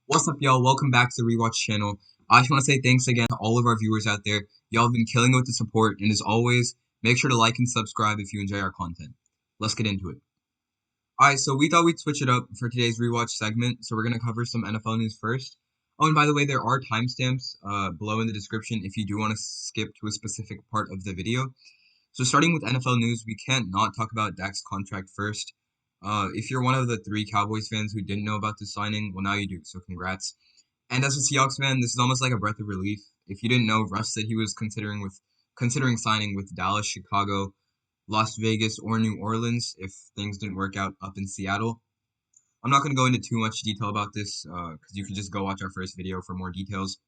What's up, y'all? Welcome back to the Rewatch channel. I just want to say thanks again to all of our viewers out there. Y'all have been killing it with the support, and as always, make sure to like and subscribe if you enjoy our content. Let's get into it. Alright, so we thought we'd switch it up for today's Rewatch segment, so we're going to cover some NFL news first. Oh, and by the way, there are timestamps below in the description if you do want to skip to a specific part of the video. So starting with NFL news, we can't not talk about Dak's contract first. If you're one of the 3 Cowboys fans who didn't know about this signing, well, now you do, so congrats. And as a Seahawks fan, this is almost like a breath of relief. If you didn't know, Russ said he was considering signing with Dallas, Chicago, Las Vegas, or New Orleans if things didn't work out up in Seattle. I'm not going to go into too much detail about this because you can just go watch our first video for more details.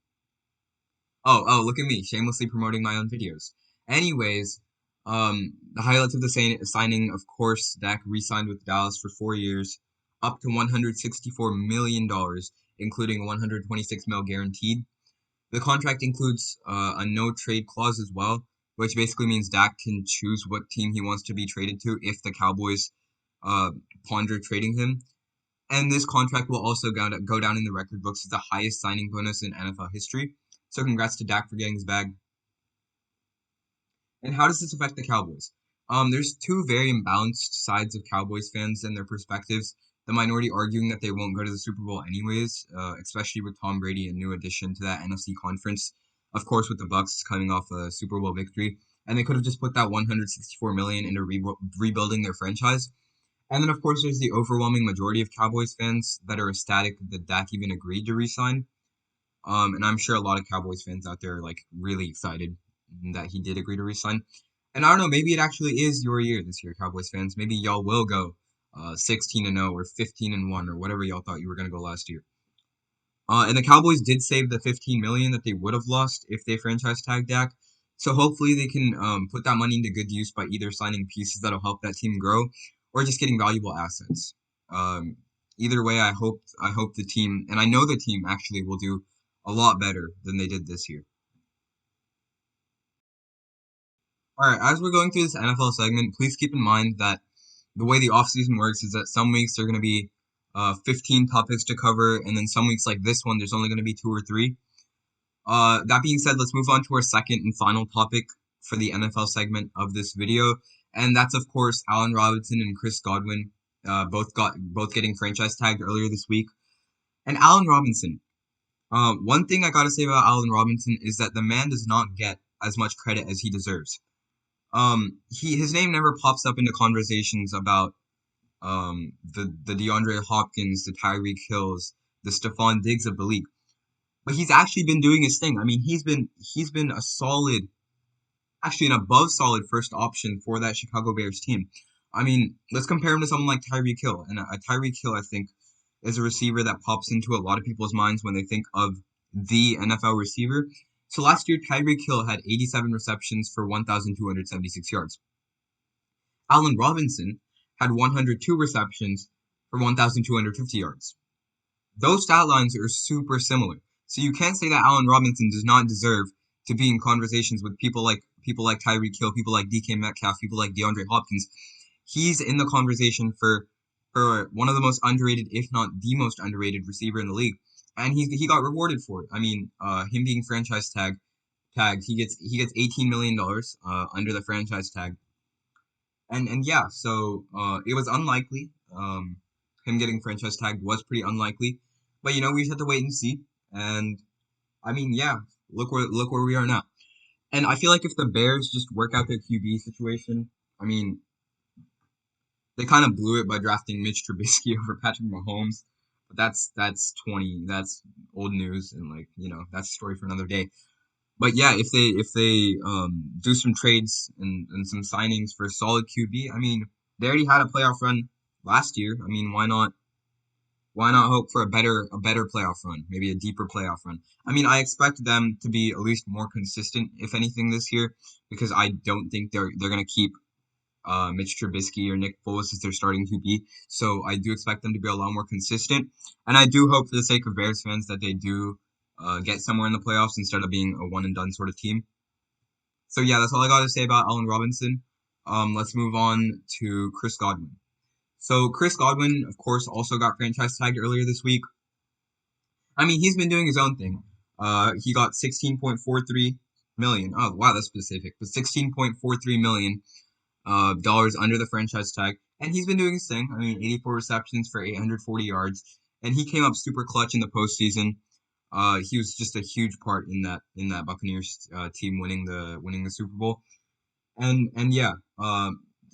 Oh, look at me, shamelessly promoting my own videos. Anyways, the highlights of the signing, of course, Dak re-signed with Dallas for 4 years, up to $164 million, including $126 million guaranteed. The contract includes a no-trade clause as well, which basically means Dak can choose what team he wants to be traded to if the Cowboys ponder trading him. And this contract will also go down in the record books as the highest signing bonus in NFL history. So congrats to Dak for getting his bag. And how does this affect the Cowboys? There's two very imbalanced sides of Cowboys fans and their perspectives. The minority arguing that they won't go to the Super Bowl anyways, especially with Tom Brady, a new addition to that NFC conference. Of course, with the Bucks coming off a Super Bowl victory, and they could have just put that $164 million into rebuilding their franchise. And then, of course, there's the overwhelming majority of Cowboys fans that are ecstatic that Dak even agreed to resign. And I'm sure a lot of Cowboys fans out there are like really excited that he did agree to resign. And I don't know, maybe it actually is your year this year, Cowboys fans. Maybe y'all will go 16-0 or 15-1 or whatever y'all thought you were gonna go last year. And the Cowboys did save the $15 million that they would have lost if they franchise tagged Dak. So hopefully they can put that money into good use by either signing pieces that'll help that team grow or just getting valuable assets. Either way, I hope the team, and I know the team actually will do a lot better than they did this year. Alright, as we're going through this NFL segment, please keep in mind that the way the offseason works is that some weeks there are going to be 15 topics to cover, and then some weeks like this one, there's only going to be 2 or 3. That being said, let's move on to our second and final topic for the NFL segment of this video, and that's of course Allen Robinson and Chris Godwin, both getting franchise tagged earlier this week. And Allen Robinson, one thing I gotta say about Allen Robinson is that the man does not get as much credit as he deserves. His name never pops up into conversations about the DeAndre Hopkins, the Tyreek Hills, the Stephon Diggs of the league. But he's actually been doing his thing. I mean, he's been a solid, actually an above solid first option for that Chicago Bears team. I mean, let's compare him to someone like Tyreek Hill. And Tyreek Hill, I think, is a receiver that pops into a lot of people's minds when they think of the NFL receiver. So last year, Tyreek Hill had 87 receptions for 1,276 yards. Allen Robinson had 102 receptions for 1,250 yards. Those stat lines are super similar. So you can't say that Allen Robinson does not deserve to be in conversations with people like Tyreek Hill, people like DK Metcalf, people like DeAndre Hopkins. He's in the conversation for one of the most underrated, if not the most underrated receiver in the league. And he got rewarded for it. I mean, him being franchise tagged, he gets $18 million under the franchise tag. And yeah, so it was unlikely. Him getting franchise tagged was pretty unlikely. But you know, we just have to wait and see. And I mean, yeah, look where we are now. And I feel like if the Bears just work out their QB situation, I mean, they kind of blew it by drafting Mitch Trubisky over Patrick Mahomes. But that's old news, and like, you know, that's a story for another day. But yeah, if they do some trades and some signings for a solid QB, I mean, they already had a playoff run last year. I mean, why not hope for a better playoff run, maybe a deeper playoff run? I mean, I expect them to be at least more consistent, if anything, this year, because I don't think they're gonna keep Mitch Trubisky or Nick Foles as their starting QB. So I do expect them to be a lot more consistent, and I do hope, for the sake of Bears fans, that they do get somewhere in the playoffs instead of being a one and done sort of team. So yeah, that's all I got to say about Allen Robinson. Let's move on to Chris Godwin. So Chris Godwin, of course, also got franchise tagged earlier this week. I mean, he's been doing his own thing. He got 16.43 million. Oh, wow, that's specific. But 16.43 million dollars under the franchise tag, and he's been doing his thing. I mean, 84 receptions for 840 yards, and he came up super clutch in the postseason. He was just a huge part in that Buccaneers team winning the Super Bowl. And yeah,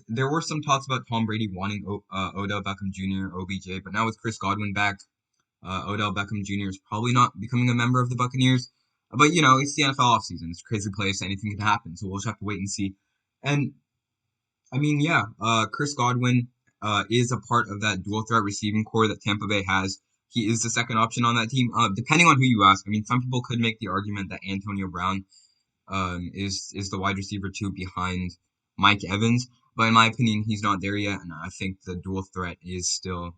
there were some talks about Tom Brady wanting Odell Beckham Jr. OBJ, but now with Chris Godwin back, Odell Beckham Jr. is probably not becoming a member of the Buccaneers. But you know, it's the NFL offseason. It's a crazy place. Anything can happen. So we'll just have to wait and see. And I mean, yeah, Chris Godwin is a part of that dual threat receiving core that Tampa Bay has. He is the second option on that team. Depending on who you ask, I mean, some people could make the argument that Antonio Brown is the wide receiver two behind Mike Evans, but in my opinion, he's not there yet, and I think the dual threat is still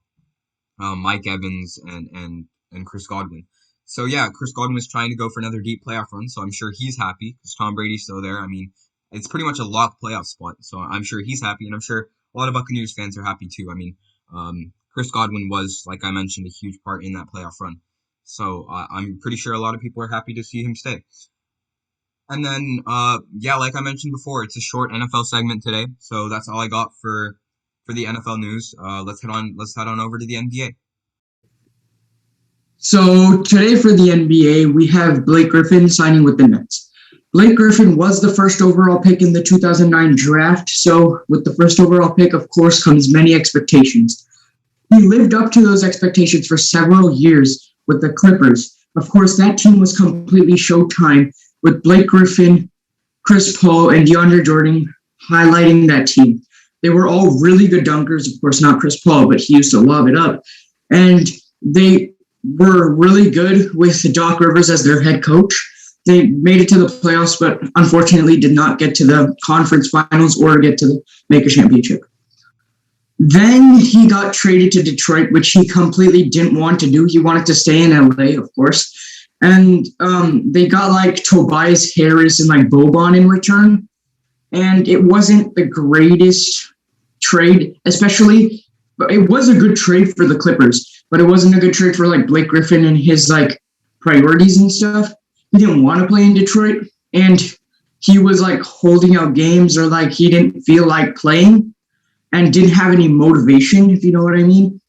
Mike Evans and Chris Godwin. So yeah, Chris Godwin was trying to go for another deep playoff run, so I'm sure he's happy because Tom Brady's still there. I mean, it's pretty much a locked playoff spot, so I'm sure he's happy, and I'm sure a lot of Buccaneers fans are happy too. I mean, Chris Godwin was, like I mentioned, a huge part in that playoff run, so I'm pretty sure a lot of people are happy to see him stay. And then, yeah, like I mentioned before, it's a short NFL segment today, so that's all I got for the NFL news. Let's head on over to the NBA. So today for the NBA, we have Blake Griffin signing with the Nets. Blake Griffin was the first overall pick in the 2009 draft, so with the first overall pick, of course, comes many expectations. He lived up to those expectations for several years with the Clippers. Of course, that team was completely Showtime, with Blake Griffin, Chris Paul, and DeAndre Jordan highlighting that team. They were all really good dunkers, of course, not Chris Paul, but he used to lob it up. And they were really good with Doc Rivers as their head coach. They made it to the playoffs, but unfortunately did not get to the conference finals or get to make a championship. Then he got traded to Detroit, which he completely didn't want to do. He wanted to stay in LA, of course. And they got like Tobias Harris and like Boban in return. And it wasn't the greatest trade, especially, but it was a good trade for the Clippers, but it wasn't a good trade for like Blake Griffin and his like priorities and stuff. He didn't want to play in Detroit, and he was like holding out games, or like he didn't feel like playing and didn't have any motivation, if you know what I mean.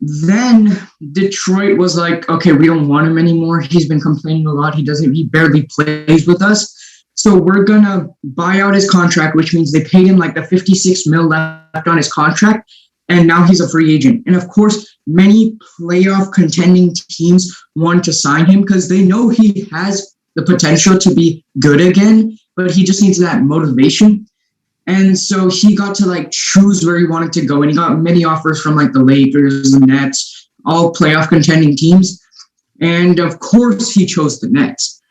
Then Detroit was like, okay, we don't want him anymore. He's been complaining a lot. He barely plays with us. So we're going to buy out his contract, which means they paid him like the $56 million left on his contract. And now he's a free agent. And of course, many playoff contending teams want to sign him because they know he has the potential to be good again, but he just needs that motivation. And so he got to like choose where he wanted to go. And he got many offers from like the Lakers, the Nets, all playoff contending teams. And of course he chose the Nets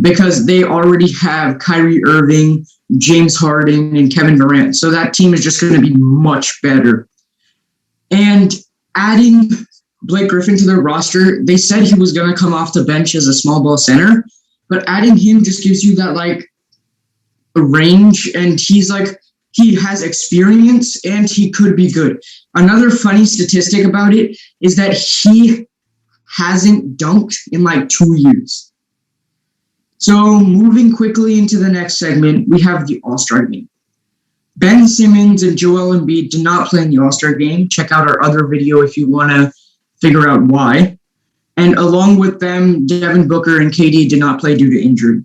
because they already have Kyrie Irving, James Harden, and Kevin Durant. So that team is just going to be much better. And adding Blake Griffin to their roster, they said he was going to come off the bench as a small ball center, but adding him just gives you that like range, and he's like, he has experience and he could be good. Another funny statistic about it is that he hasn't dunked in like 2 years. So moving quickly into the next segment, we have the All-Star game. Ben Simmons and Joel Embiid did not play in the All-Star game. Check out our other video if you want to figure out why. And along with them, Devin Booker and KD did not play due to injury.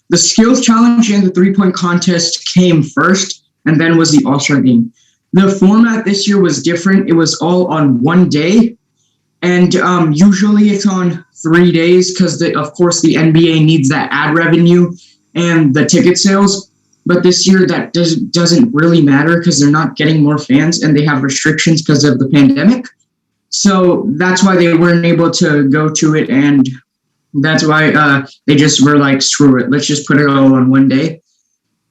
The skills challenge and the three-point contest came first, and then was the All-Star game. The format this year was different. It was all on one day, and usually it's on 3 days because, of course, the NBA needs that ad revenue and the ticket sales. But this year that doesn't really matter because they're not getting more fans and they have restrictions because of the pandemic. So that's why they weren't able to go to it, and that's why they just were like, screw it, let's just put it all on one day.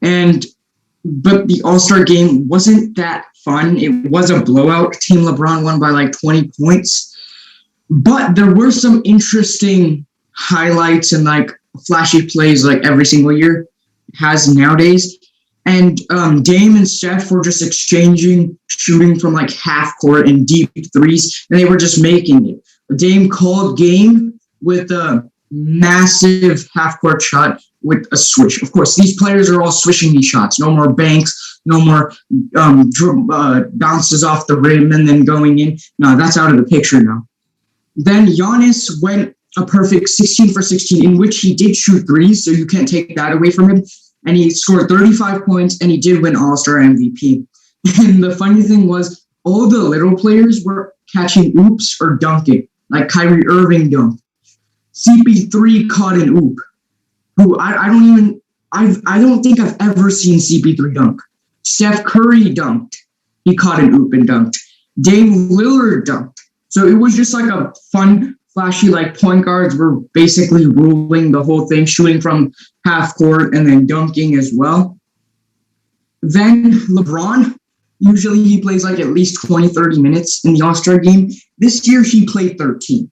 But the All-Star game wasn't that fun. It was a blowout. Team LeBron won by like 20 points. But there were some interesting highlights and like flashy plays like every single year has nowadays. And Dame and Steph were just exchanging, shooting from like half court and deep threes, and they were just making it. Dame called game with a massive half-court shot with a swish. Of course, these players are all swishing these shots. No more banks, no more bounces off the rim and then going in. No, that's out of the picture now. Then Giannis went a perfect 16 for 16, in which he did shoot threes, so you can't take that away from him. And he scored 35 points, and he did win All-Star MVP. And the funny thing was, all the little players were catching oops or dunking, like Kyrie Irving dunked. CP3 caught an oop, who I don't think I've ever seen CP3 dunk. Steph Curry dunked. He caught an oop and dunked. Dame Lillard dunked. So it was just like a fun, flashy, like point guards were basically ruling the whole thing, shooting from half court and then dunking as well. Then LeBron, usually he plays like at least 20, 30 minutes in the All-Star game. This year he played 13.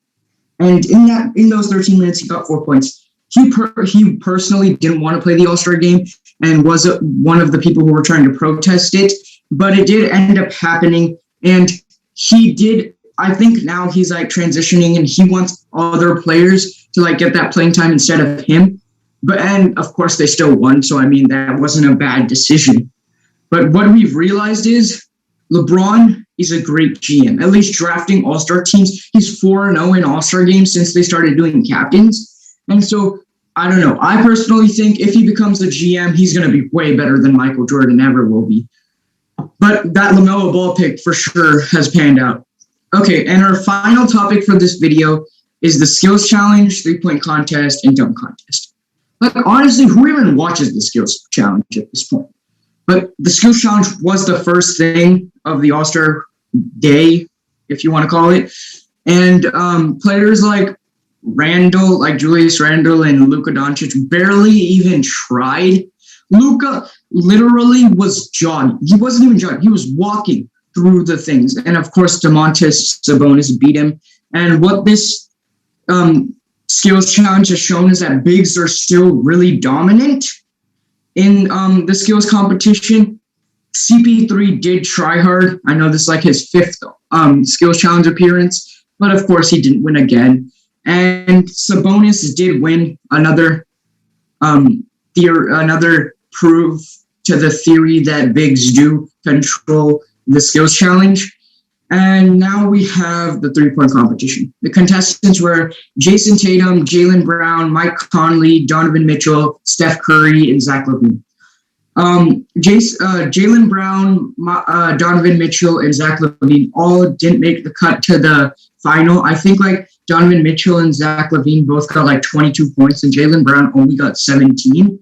And in those 13 minutes, he got 4 points. He personally didn't want to play the All-Star game and was one of the people who were trying to protest it. But it did end up happening. And he did, I think now he's like transitioning and he wants other players to like get that playing time instead of him. And of course they still won. So, I mean, that wasn't a bad decision. But what we've realized is LeBron is a great GM, at least drafting All-Star teams. He's 4-0 in All-Star games since they started doing captains. And so, I don't know. I personally think if he becomes a GM, he's going to be way better than Michael Jordan ever will be. But that LaMelo Ball pick for sure has panned out. Okay, and our final topic for this video is the skills challenge, three-point contest, and dunk contest. Like, honestly, who even watches the skills challenge at this point? But the skills challenge was the first thing of the All-Star day, if you want to call it. And players like Randall, like Julius Randle and Luka Doncic barely even tried. Luka literally was jogging. He wasn't even jogging. He was walking through the things. And of course, Domantas Sabonis beat him. And what this skills challenge has shown is that bigs are still really dominant in the skills competition. CP3 did try hard. I know this is like his fifth skills challenge appearance, but of course he didn't win again. And Sabonis did win another proof to the theory that bigs do control the skills challenge. And now we have the three-point competition. The contestants were Jason Tatum, Jaylen Brown, Mike Conley, Donovan Mitchell, Steph Curry, and Zach LaVine. Jaylen Brown, Donovan Mitchell, and Zach LaVine all didn't make the cut to the final. I think like Donovan Mitchell and Zach LaVine both got like 22 points, and Jaylen Brown only got 17.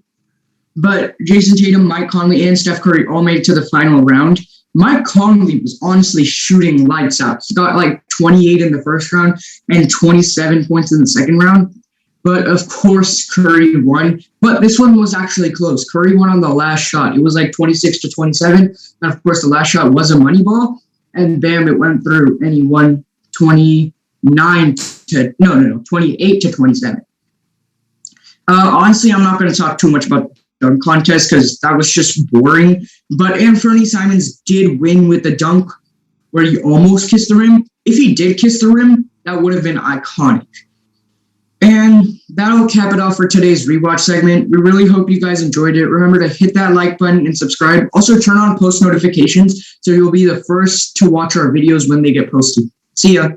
But Jason Tatum, Mike Conley, and Steph Curry all made it to the final round. Mike Conley was honestly shooting lights out. He got like 28 in the first round and 27 points in the second round. But of course, Curry won. But this one was actually close. Curry won on the last shot. It was like 26-27. And of course, the last shot was a money ball. And bam, it went through. And he won 28-27. Honestly, I'm not going to talk too much about dunk contest because that was just boring. But Anthony Simons did win with the dunk where he almost kissed the rim. If he did kiss the rim, that would have been iconic. And that'll cap it off for today's rewatch segment. We really hope you guys enjoyed it. Remember to hit that like button and subscribe. Also turn on post notifications so you'll be the first to watch our videos when they get posted. See ya.